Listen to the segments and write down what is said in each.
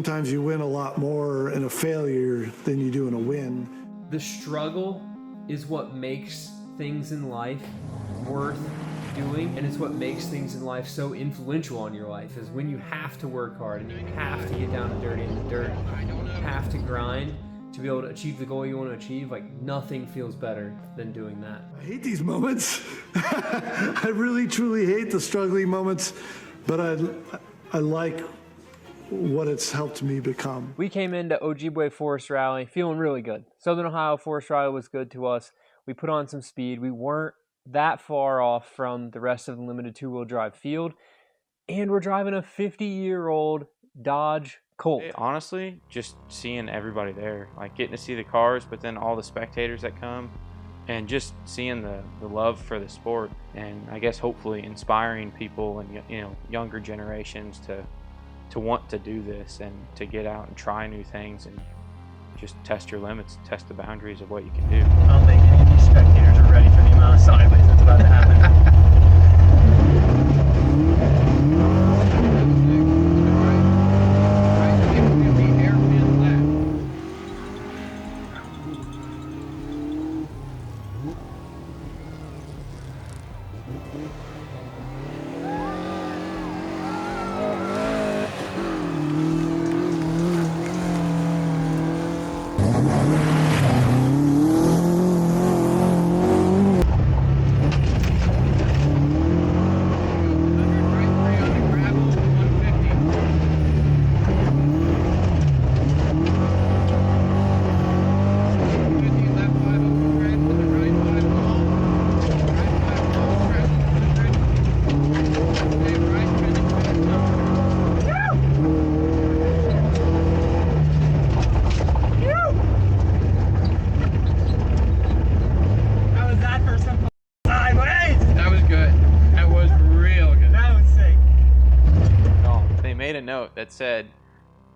sometimes you win a lot more in a failure than you do in a win. The struggle is what makes things in life worth doing, and it's what makes things in life so influential on your life, is when you have to work hard and you have to get down and dirty in the dirt, you have to grind to be able to achieve the goal you want to achieve. Like, nothing feels better than doing that. I hate these moments. I really truly hate the struggling moments, but I like what it's helped me become. We came into Ojibwe Forest Rally feeling really good. Southern Ohio Forest Rally was good to us. We put on some speed. We weren't that far off from the rest of the limited two-wheel drive field, and we're driving a 50-year-old Dodge Colt. Honestly, just seeing everybody there, like getting to see the cars, but then all the spectators that come, and just seeing the love for the sport, and I guess hopefully inspiring people and, you know, younger generations to want to do this and to get out and try new things and just test your limits, test the boundaries of what you can do. I don't think any of these spectators are ready for the amount of sideways that's about to happen. Note that said,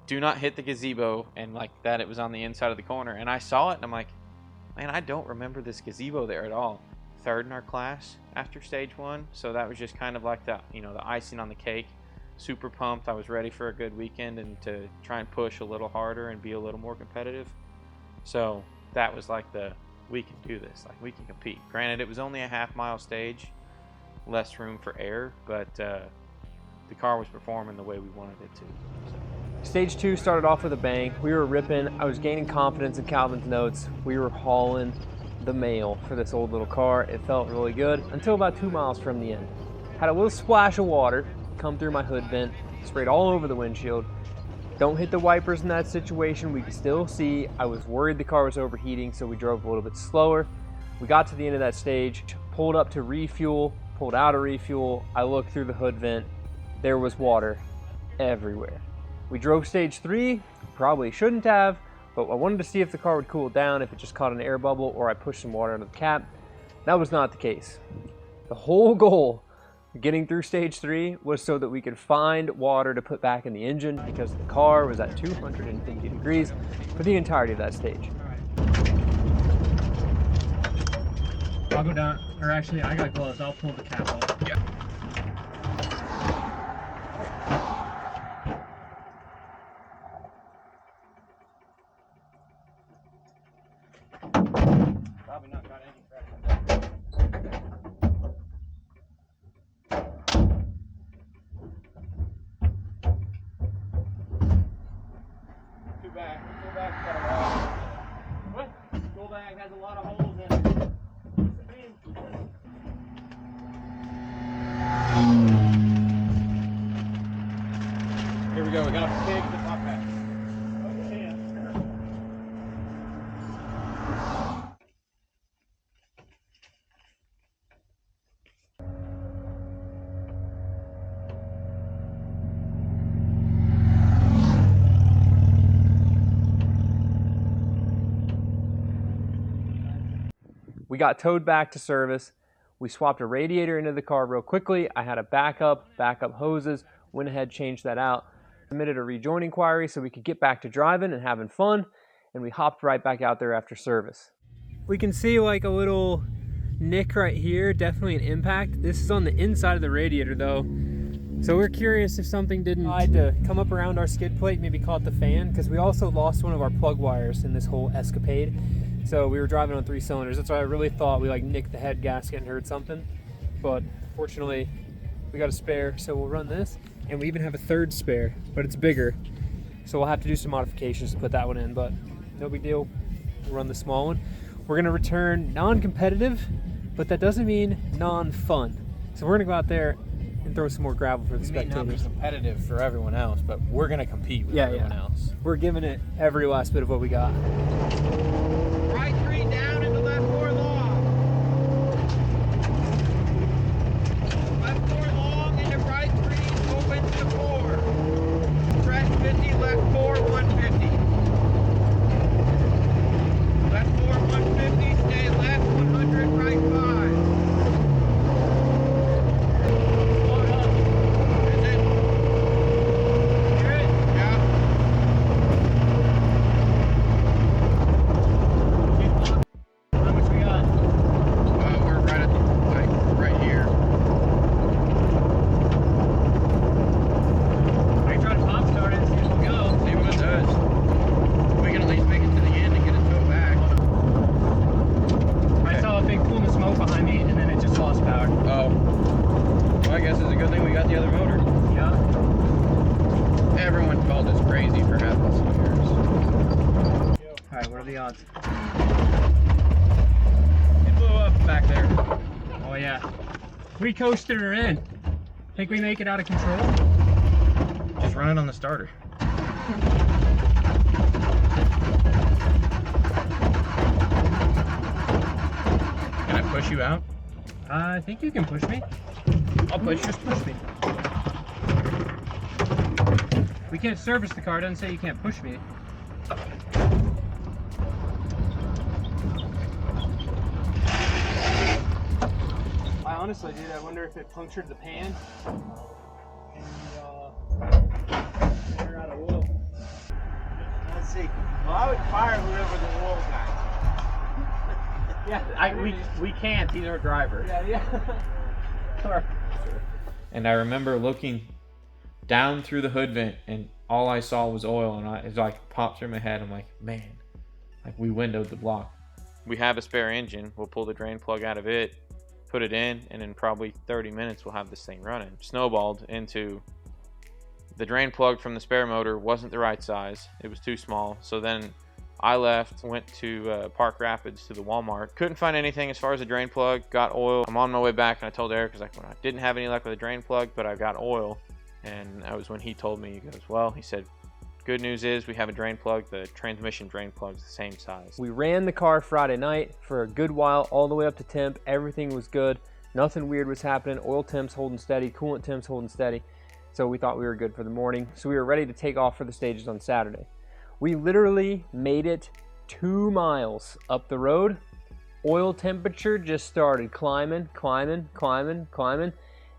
do not hit the gazebo, and like that it was on the inside of the corner, and I saw it and I'm like, man, I don't remember this gazebo there at all. Third in our class after stage one, so that was just kind of like the, you know, the icing on the cake. Super pumped. I was ready for a good weekend and to try and push a little harder and be a little more competitive. So that was like the, we can do this, like we can compete. Granted, it was only a half-mile stage, less room for air, but the car was performing the way we wanted it to. So. Stage 2 started off with a bang. We were ripping. I was gaining confidence in Calvin's notes. We were hauling the mail for this old little car. It felt really good until about 2 miles from the end. Had a little splash of water come through my hood vent, sprayed all over the windshield. Don't hit the wipers in that situation. We could still see. I was worried the car was overheating, so we drove a little bit slower. We got to the end of that stage, pulled up to refuel, pulled out of refuel. I looked through the hood vent. There was water everywhere. We drove stage 3, probably shouldn't have, but I wanted to see if the car would cool down, if it just caught an air bubble or I pushed some water under the cap. That was not the case. The whole goal of getting through stage 3 was so that we could find water to put back in the engine, because the car was at 250 degrees for the entirety of that stage. I'll go down, or actually I got gloves, I'll pull the cap off. Yeah. Probably not got any pressure. Too bad. Too bad. Got a lot. What? School bag has a lot of holes in it. Here we go. We got a pig to top back. We got towed back to service. We swapped a radiator into the car real quickly. I had a backup hoses, went ahead, changed that out. Submitted a rejoin inquiry so we could get back to driving and having fun, and we hopped right back out there after service. We can see like a little nick right here, definitely an impact. This is on the inside of the radiator though. So we're curious if something didn't decide to come up around our skid plate, maybe caught the fan, because we also lost one of our plug wires in this whole escapade. So we were driving on 3 cylinders. That's why I really thought we like nicked the head gasket and heard something. But fortunately, we got a spare, so we'll run this. And we even have a third spare, but it's bigger. So we'll have to do some modifications to put that one in, but no big deal. We'll run the small one. We're gonna return non-competitive, but that doesn't mean non-fun. So we're gonna go out there and throw some more gravel for the We may not be spectators. competitive for everyone else, but we're gonna compete with everyone else. We're giving it every last bit of what we got. Right 3 down into left 4 long. Left 4 long into right 3, open to 4. Fresh 50, left 4, 150. Left 4, 150, stay left 100, right 5. Is it? Hear it? Yeah. How much we got? We're right at the, like, right here. I can try to pop start it and see if it'll go. See what it does. We can at least make it to the end and get it towed back. I saw a big plume of smoke behind me and then it just lost power. Oh. Well, I guess it's a good thing we got the other motor. Yeah. Everyone called us crazy for having some years. Alright, what are the odds? It blew up back there. Oh yeah. We coasted her in. Think we make it out of control? Just run it on the starter. Can I push you out? I think you can push me. I'll push. Just push me. We can't service the car. It doesn't say you can't push me. I honestly, dude, I wonder if it punctured the pan. They're out of oil. Let's see. Well, I would fire whoever the oil guy. Yeah, we can't. He's our driver. Yeah. And I remember looking down through the hood vent, and all I saw was oil, and it like popped through my head. I'm like, man, like we windowed the block. We have a spare engine. We'll pull the drain plug out of it, put it in, and in probably 30 minutes we'll have this thing running. Snowballed into the drain plug from the spare motor wasn't the right size. It was too small. So then I left, went to Park Rapids to the Walmart. Couldn't find anything as far as a drain plug. Got oil. I'm on my way back, and I told Eric, I didn't have any luck with a drain plug, but I got oil. And that was when he told me, he goes, well, he said, good news is we have a drain plug. The transmission drain plug's the same size. We ran the car Friday night for a good while, all the way up to temp. Everything was good. Nothing weird was happening. Oil temps holding steady, coolant temps holding steady. So we thought we were good for the morning. So we were ready to take off for the stages on Saturday. We literally made it 2 miles up the road. Oil temperature just started climbing, and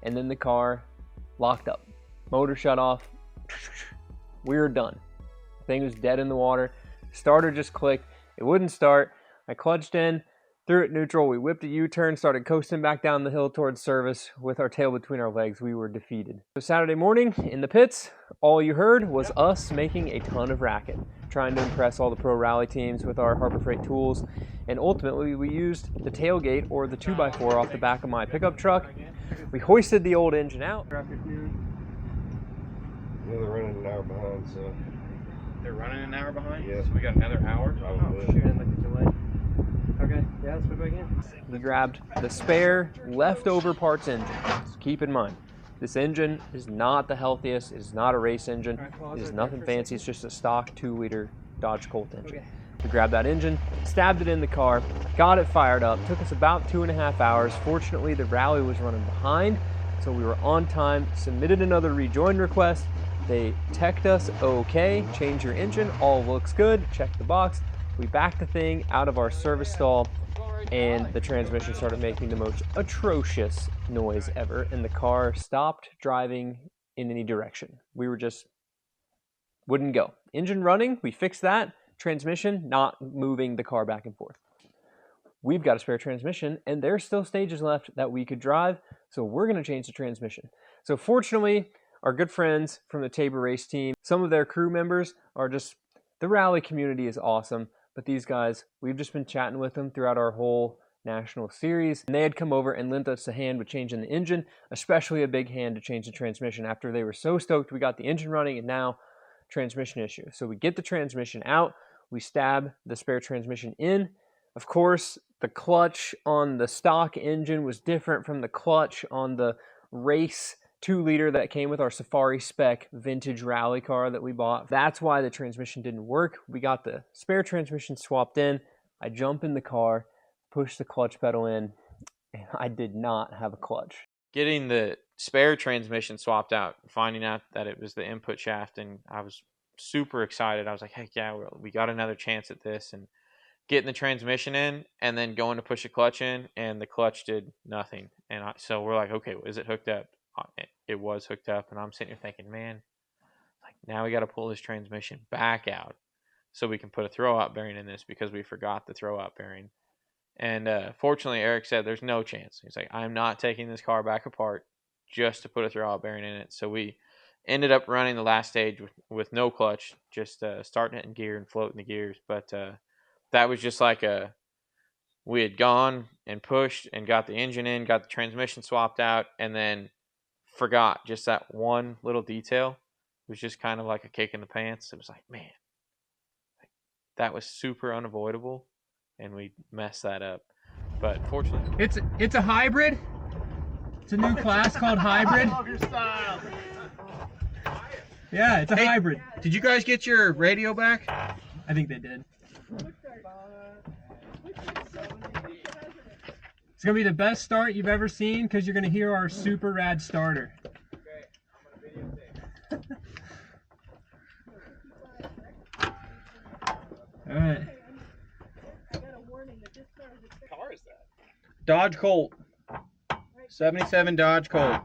then the car locked up. Motor shut off. We were done. The thing was dead in the water. Starter just clicked. It wouldn't start. I clutched in, threw it neutral. We whipped a U-turn, started coasting back down the hill towards service with our tail between our legs. We were defeated. So Saturday morning in the pits, all you heard was us making a ton of racket, trying to impress all the pro rally teams with our Harbor Freight tools. And ultimately, we used the tailgate or the 2x4 off the back of my pickup truck. We hoisted the old engine out. Yeah, they're running an hour behind, so. They're running an hour behind? Yeah. So we got another hour? Probably. Okay, yeah, let's put it back in. We grabbed the spare leftover parts engine. So keep in mind, this engine is not the healthiest. It is not a race engine. It is nothing fancy. It's just a stock 2-liter Dodge Colt engine. Okay. We grabbed that engine, stabbed it in the car, got it fired up. Took us about 2.5 hours. Fortunately, the rally was running behind, so we were on time. Submitted another rejoin request. They teched us, okay, change your engine, all looks good, check the box. We backed the thing out of our service stall, and the transmission started making the most atrocious noise ever, and the car stopped driving in any direction. We were just, wouldn't go. Engine running, we fixed that. Transmission, not moving the car back and forth. We've got a spare transmission, and there's still stages left that we could drive, so we're gonna change the transmission. So fortunately, our good friends from the Tabor race team, some of their crew members are just, the rally community is awesome. But these guys, we've just been chatting with them throughout our whole national series. And they had come over and lent us a hand with changing the engine, especially a big hand to change the transmission after they were so stoked we got the engine running and now transmission issue. So we get the transmission out, we stab the spare transmission in. Of course, the clutch on the stock engine was different from the clutch on the race 2-liter that came with our Safari spec vintage rally car that we bought. That's why the transmission didn't work. We got the spare transmission swapped in. I jump in the car, push the clutch pedal in, and I did not have a clutch. Getting the spare transmission swapped out, finding out that it was the input shaft, and I was super excited. I was like, heck yeah, we got another chance at this. And getting the transmission in and then going to push the clutch in, and the clutch did nothing. And so we're like, okay, is it hooked up? It was hooked up, and I'm sitting here thinking, man, like now we got to pull this transmission back out so we can put a throwout bearing in this because we forgot the throwout bearing. And fortunately, Eric said there's no chance. He's like, I'm not taking this car back apart just to put a throwout bearing in it. So we ended up running the last stage with no clutch, just starting it in gear and floating the gears. But that was just like we had gone and pushed and got the engine in, got the transmission swapped out, and then forgot just that one little detail. It was just kind of like a kick in the pants. It was like, man, that was super unavoidable, and we messed that up. But fortunately, It's a hybrid. It's a new class called hybrid. I love your style. Yeah, it's a hybrid. Did you guys get your radio back? I think they did. It's gonna be the best start you've ever seen because you're gonna hear our super rad starter. All right. Dodge Colt. 77 Dodge Colt.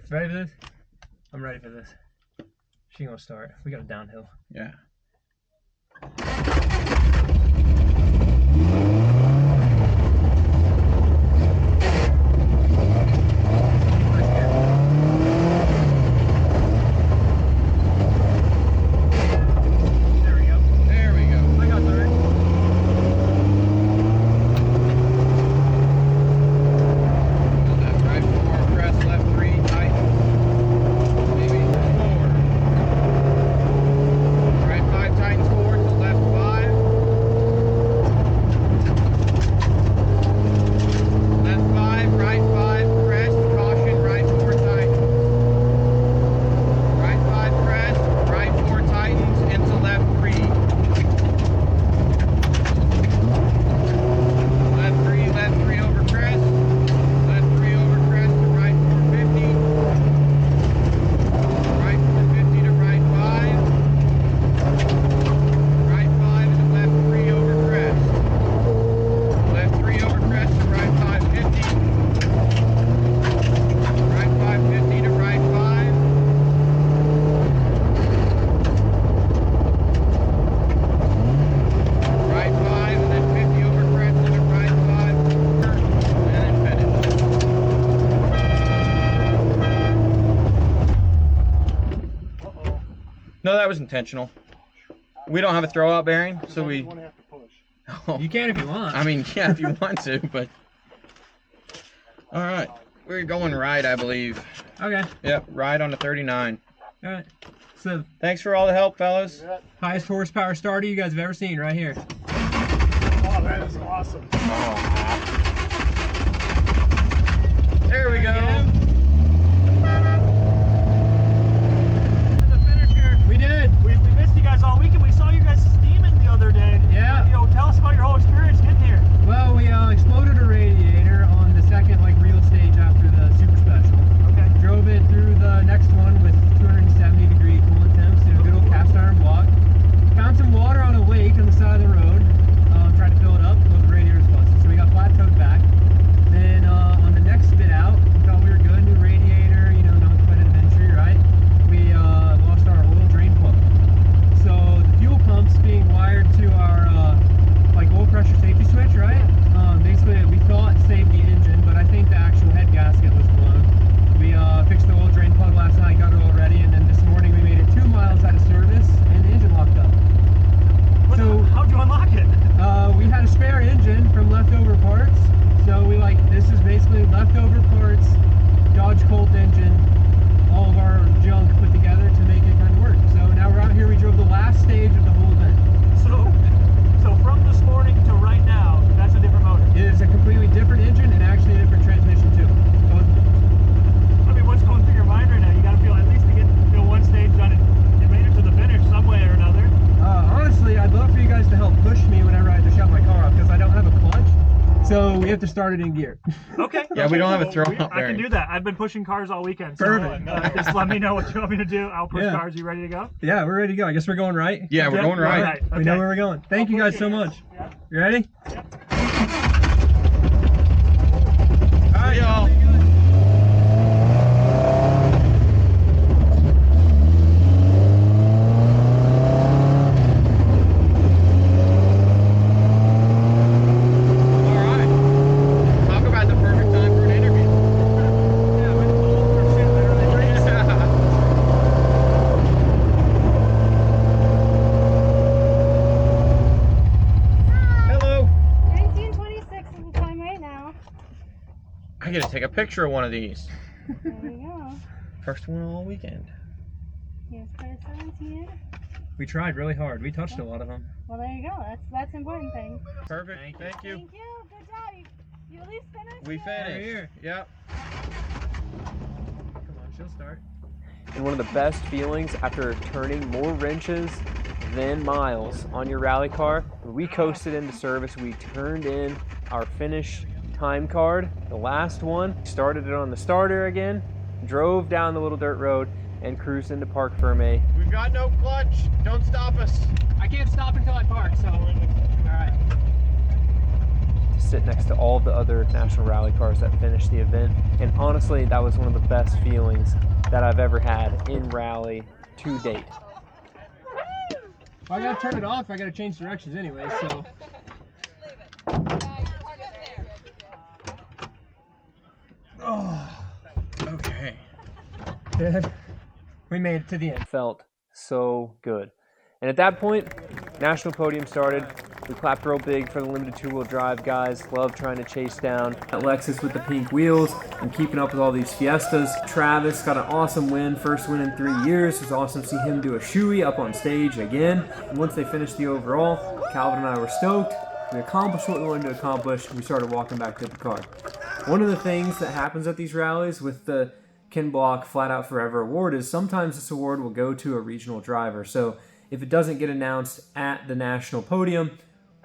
Ready for this? I'm ready for this. She gonna start. We got a downhill. Yeah. There we go. There we go. I got third. Left, right, 4, press, left, 3, tight. Maybe 4. Right, 5, tightens 4 to left, 5. Left 5, right 5, press, caution, right 4, tight. Right 5, press, right 4, tightens, into left 3. Left 3 over crest. Left 3 over crest to right 450. Right 450 to right 5. Right 5 and then left 3 over crest. Left 3 over crest to right 550. Right 550 to right 5. Right 5 and then 50 over crest into right 5. And then finish. No, that was intentional. We don't have a throwout bearing, so we. You can if you want. I mean, yeah, if you want to, but. All right, we're going right, I believe. Okay. Yep, right on the 39. All right. So Thanks for all the help, fellas. highest horsepower starter you guys have ever seen right here. Oh, that is awesome. There we go. The finish here. We did. We missed you guys all weekend. We saw you guys steaming the other day. Yeah. You know, tell us about your whole experience getting here. Well, we exploded a radiator on the second real stage after the super special. Okay. Drove it through the next one with 270-degree coolant temps in a good old cast iron block. Found some water on a lake on the side of the road. Tried to fill it up, but the radiator was busted, so we got flat towed back. Then on the next spit out, we thought we were good. have to start it in gear. Okay. Yeah, we don't have a Well, throw-up I can bearing. do that. I've been pushing cars all weekend. So Perfect. just let me know what you want me to do. I'll push Yeah. cars. You ready to go? Yeah, we're ready to go. I guess we're going right. Yeah, we're Yep, going right. all right. We know Okay. where we're going. Thank you I'll guys push so you. much. Yeah. You ready? All right, y'all. All right. Talk about the perfect time for an interview. Hello. 1926 is the time right now. I gotta take a picture of one of these. There you go. First one all weekend. Here's car 17. We tried really hard. We touched a lot of them. Well, there you go. That's the important thing. Perfect. Thank you. Thank you. Good job. You at least finished. We it? finished. here. Yep. Come on, she'll start. And one of the best feelings after turning more wrenches than miles on your rally car, when we coasted into service, we turned in our finished time card, the last one, started it on the starter again, drove down the little dirt road, and cruised into Parc Ferme. We've got no clutch. Don't stop us. I can't stop until I park, so. All right. To sit next to all the other national rally cars that finished the event. And honestly, that was one of the best feelings that I've ever had in rally to date. If I gotta turn it off, I gotta change directions anyway, so. Oh, okay. We made it to the end. Felt so good. And at that point, National Podium started. We clapped real big for the limited two-wheel drive guys. Love trying to chase down that Lexus with the pink wheels and keeping up with all these Fiestas. Travis got an awesome win, first win in 3 years. It was awesome to see him do a shoey up on stage again. And once they finished the overall, Calvin and I were stoked. We accomplished what we wanted to accomplish, and we started walking back to the car. One of the things that happens at these rallies with the Ken Block Flat Out Forever award is sometimes this award will go to a regional driver. So if it doesn't get announced at the national podium,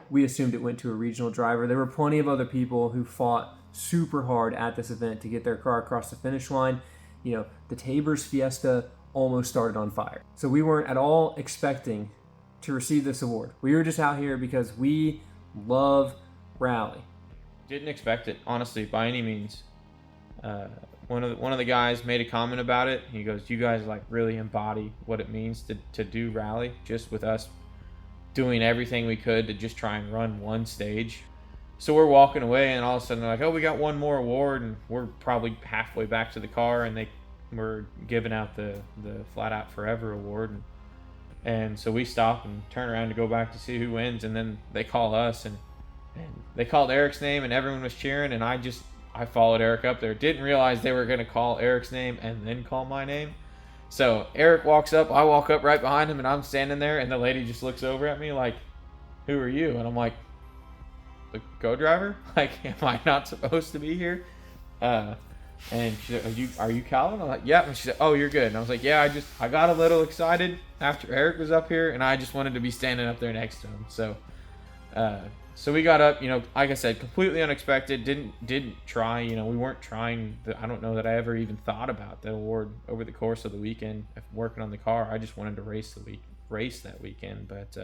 we assumed it went to a regional driver. There were plenty of other people who fought super hard at this event to get their car across the finish line. You know, the Taber's Fiesta almost started on fire. So we weren't at all expecting to receive this award. We were just out here because we love rally. Didn't expect it, honestly, by any means. One of the guys made a comment about it. He goes, "You guys like really embody what it means to do rally, just with us doing everything we could to just try and run one stage." So we're walking away, and all of a sudden they're like, "Oh, we got one more award," and we're probably halfway back to the car, and they were giving out the Flat Out Forever award, and so we stop and turn around to go back to see who wins, and then they call us, and they called Eric's name, and everyone was cheering, and I followed Eric up there. Didn't realize they were going to call Eric's name and then call my name. So Eric walks up, I walk up right behind him, and I'm standing there, and the lady just looks over at me like, "Who are you?" And I'm like, "The co-driver? Like, am I not supposed to be here?" And she said, "Are you Calvin?" I'm like, "Yeah." And she said, "Oh, you're good." And I was like, "Yeah, I got a little excited after Eric was up here, and I just wanted to be standing up there next to him." So we got up, like I said, completely unexpected. Didn't try, we weren't trying. I don't know that I ever even thought about the award over the course of the weekend working on the car. I just wanted to race that weekend. But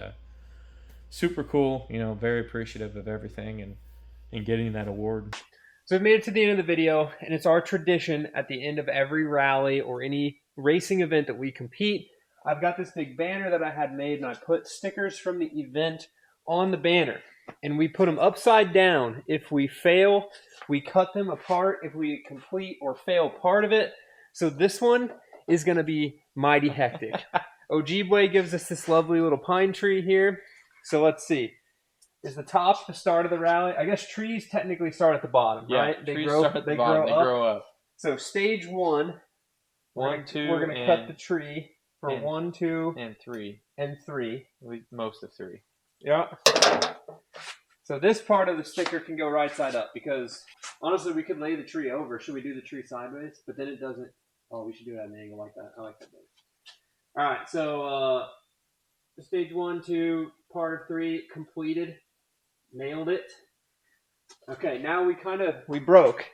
super cool, very appreciative of everything and getting that award. So we've made it to the end of the video, and it's our tradition at the end of every rally or any racing event that we compete. I've got this big banner that I had made, and I put stickers from the event on the banner. And we put them upside down. If we fail, we cut them apart if we complete or fail part of it. So this one is going to be mighty hectic. Ojibwe gives us this lovely little pine tree here. So let's see. Is the top the start of the rally? I guess trees technically start at the bottom, right? Trees start at the bottom. They grow up. So stage one. We're going to cut the tree for 1, 2, and 3. And 3. Most of 3. Yeah. So this part of the sticker can go right side up because honestly we could lay the tree over. Should we do the tree sideways? But then it doesn't. Oh, we should do it at an angle like that. I like that better. All right. So stage 1, 2, part of 3 completed. Nailed it. Okay, now we broke.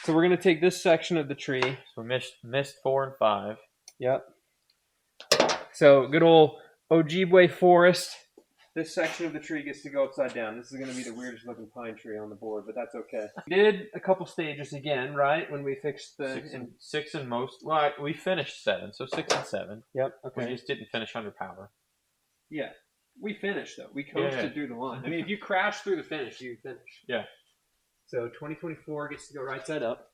So we're gonna take this section of the tree. So missed 4 and 5. Yep. So good old Ojibwe forest. This section of the tree gets to go upside down. This is gonna be the weirdest looking pine tree on the board, but that's okay. We did a couple stages again, right? When we fixed the Six and most. Well, we finished 7, so 6 and 7. Yep. We Okay. just didn't finish under power. Yeah. We finished though. We coasted through the line. I mean, if you crash through the finish, you finish. Yeah. So 2024 gets to go right side up.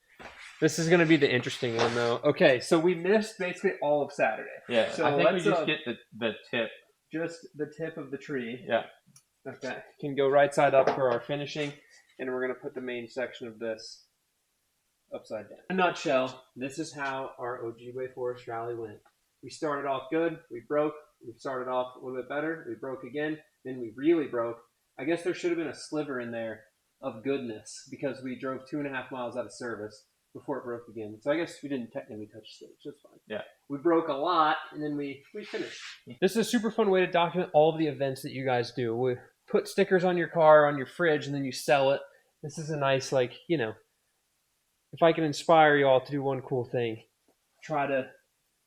This is going to be the interesting one though. Okay, so we missed basically all of Saturday. Yeah. So I think we let's, just get the tip. Just the tip of the tree. Yeah. Okay. Can go right side up for our finishing, and we're going to put the main section of this upside down. In a nutshell, this is how our Ojibwe Forest Rally went. We started off good. We broke. We started off a little bit better. We broke again. Then we really broke. I guess there should have been a sliver in there of goodness because we drove 2.5 miles out of service before it broke again. So I guess we didn't technically touch stage. That's fine. Yeah. We broke a lot, and then we finished. This is a super fun way to document all of the events that you guys do. We put stickers on your car, on your fridge, and then you sell it. This is a nice, like, you know, if I can inspire you all to do one cool thing, try to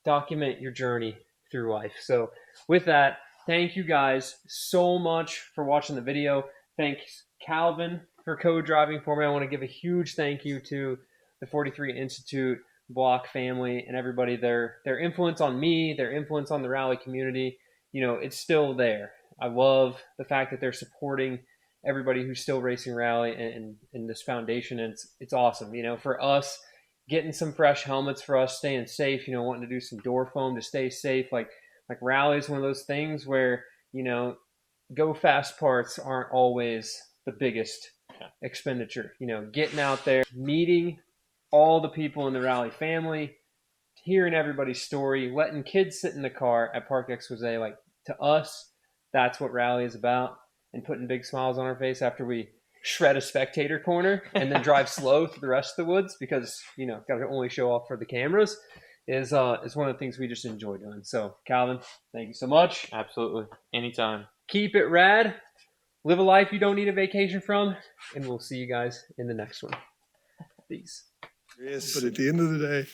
document your journey through life. So with that, thank you guys so much for watching the video. Thanks, Calvin, for co-driving for me. I want to give a huge thank you to the 43 Institute, Block family, and everybody. Their influence on me, their influence on the rally community, you know, it's still there. I love the fact that they're supporting everybody who's still racing rally and this foundation. And it's awesome. You know, for us, getting some fresh helmets for us, staying safe, you know, wanting to do some door foam to stay safe. Like rally is one of those things where, you know, go fast parts aren't always the biggest expenditure. You know, getting out there, meeting all the people in the rally family, hearing everybody's story, letting kids sit in the car at Parc Expose. Like, to us, that's what rally is about, and putting big smiles on our face after we shred a spectator corner and then drive slow through the rest of the woods because, you know, got to only show off for the cameras is one of the things we just enjoy doing. So, Calvin, thank you so much. Absolutely. Anytime. Keep it rad. Live a life you don't need a vacation from, and we'll see you guys in the next one. Peace. But at the end of the day,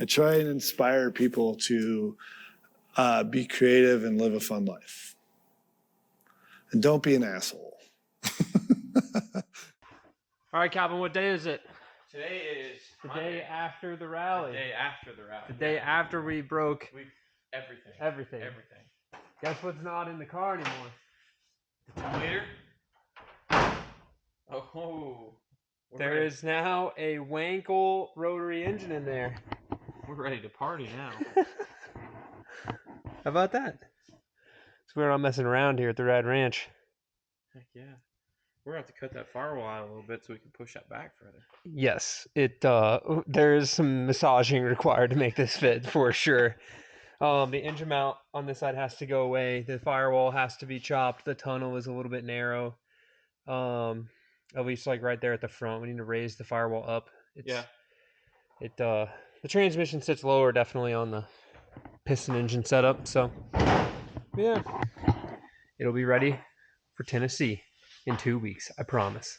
I try and inspire people to be creative and live a fun life. And don't be an asshole. All right, Calvin, what day is it? Today is The day after the rally. The day after the rally. The day after we broke Everything. everything. Guess what's not in the car anymore? The 2-liter. Oh. There is now a Wankel rotary engine in there. We're ready to party now. How about that? So we're not messing around here at the Rad Ranch. Heck yeah. We're going to have to cut that firewall out a little bit so we can push that back further. Yes, there is some massaging required to make this fit for sure. The engine mount on this side has to go away. The firewall has to be chopped. The tunnel is a little bit narrow. At least like right there at the front. We need to raise the firewall up. The transmission sits lower definitely on the piston engine setup. So yeah, it'll be ready for Tennessee in 2 weeks. I promise.